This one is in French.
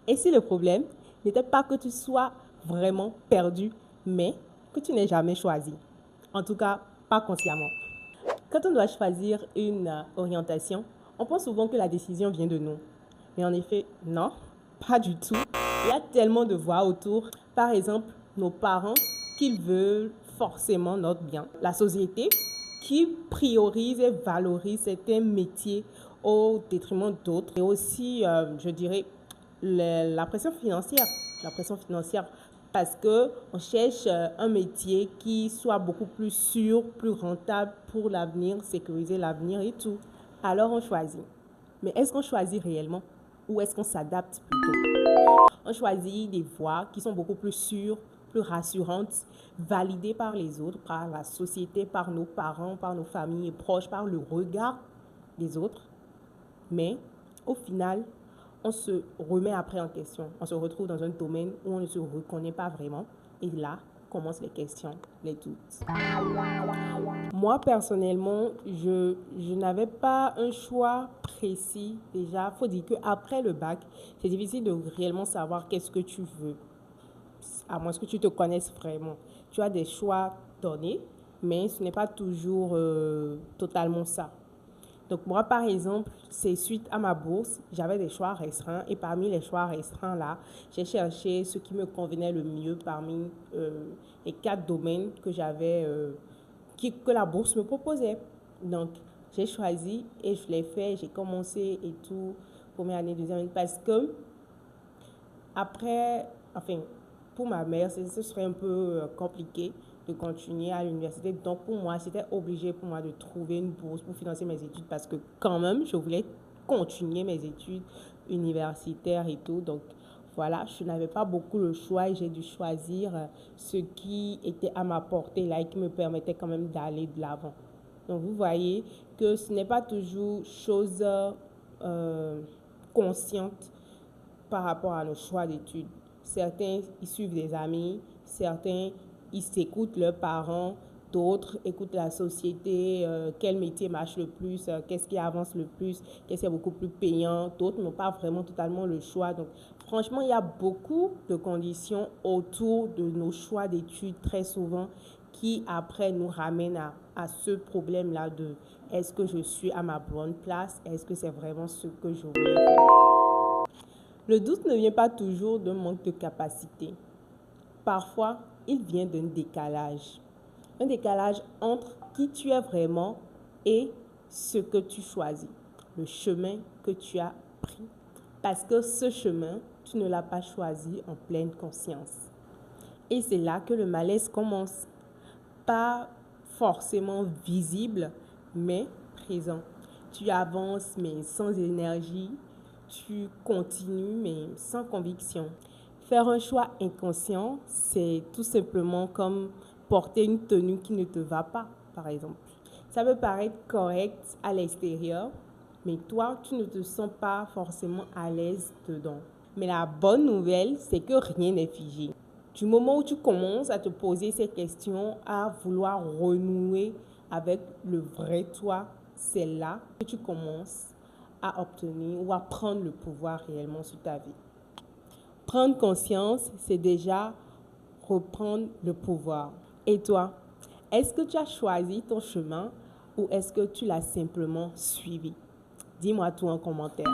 Et si le problème n'était pas que tu sois vraiment perdu, mais que tu n'aies jamais choisi? En tout cas, pas consciemment. Quand on doit choisir une orientation, on pense souvent que la décision vient de nous. Mais en effet, non, pas du tout. Il y a tellement de voix autour. Par exemple, nos parents qui veulent forcément notre bien. La société qui priorise et valorise certains métiers au détriment d'autres. Et aussi, je dirais, la pression financière. La pression financière parce qu'on cherche un métier qui soit beaucoup plus sûr, plus rentable pour l'avenir, sécuriser l'avenir et tout. Alors on choisit. Mais est-ce qu'on choisit réellement ou est-ce qu'on s'adapte plutôt? On choisit des voies qui sont beaucoup plus sûres, plus rassurantes, validées par les autres, par la société, par nos parents, par nos familles proches, par le regard des autres. Mais au final, on se remet après en question. On se retrouve dans un domaine où on ne se reconnaît pas vraiment. Et là, commencent les questions, les doutes. Moi, personnellement, je n'avais pas un choix précis. Déjà, il faut dire qu'après le bac, c'est difficile de réellement savoir qu'est-ce que tu veux. À moins que tu te connaisses vraiment. Tu as des choix donnés, mais ce n'est pas toujours totalement ça. Donc moi, par exemple, c'est suite à ma bourse, j'avais des choix restreints et parmi les choix restreints là, j'ai cherché ce qui me convenait le mieux parmi les 4 domaines que j'avais, que la bourse me proposait. Donc j'ai choisi et je l'ai fait, j'ai commencé et tout, première année, deuxième année, parce que après, enfin, pour ma mère, ce serait un peu compliqué de continuer à l'université. Donc, pour moi, c'était obligé pour moi de trouver une bourse pour financer mes études parce que quand même, je voulais continuer mes études universitaires et tout. Donc, voilà, je n'avais pas beaucoup le choix et j'ai dû choisir ce qui était à ma portée là et qui me permettait quand même d'aller de l'avant. Donc, vous voyez que ce n'est pas toujours chose consciente par rapport à nos choix d'études. Certains, ils suivent des amis, certains, ils s'écoutent leurs parents, d'autres écoutent la société, quel métier marche le plus, qu'est-ce qui avance le plus, qu'est-ce qui est beaucoup plus payant. D'autres n'ont pas vraiment totalement le choix. Donc, franchement, il y a beaucoup de conditions autour de nos choix d'études très souvent qui, après, nous ramènent à ce problème-là de est-ce que je suis à ma bonne place, est-ce que c'est vraiment ce que je voulais faire. Le doute ne vient pas toujours d'un manque de capacité. Parfois, il vient d'un décalage. Un décalage entre qui tu es vraiment et ce que tu choisis, le chemin que tu as pris. Parce que ce chemin, tu ne l'as pas choisi en pleine conscience. Et c'est là que le malaise commence. Pas forcément visible, mais présent. Tu avances, mais sans énergie. Tu continues, mais sans conviction. Faire un choix inconscient, c'est tout simplement comme porter une tenue qui ne te va pas, par exemple. Ça peut paraître correct à l'extérieur, mais toi, tu ne te sens pas forcément à l'aise dedans. Mais la bonne nouvelle, c'est que rien n'est figé. Du moment où tu commences à te poser ces questions, à vouloir renouer avec le vrai toi, c'est là que tu commences à obtenir ou à prendre le pouvoir réellement sur ta vie. Prendre conscience, c'est déjà reprendre le pouvoir. Et toi, est-ce que tu as choisi ton chemin ou est-ce que tu l'as simplement suivi? Dis-moi tout en commentaire.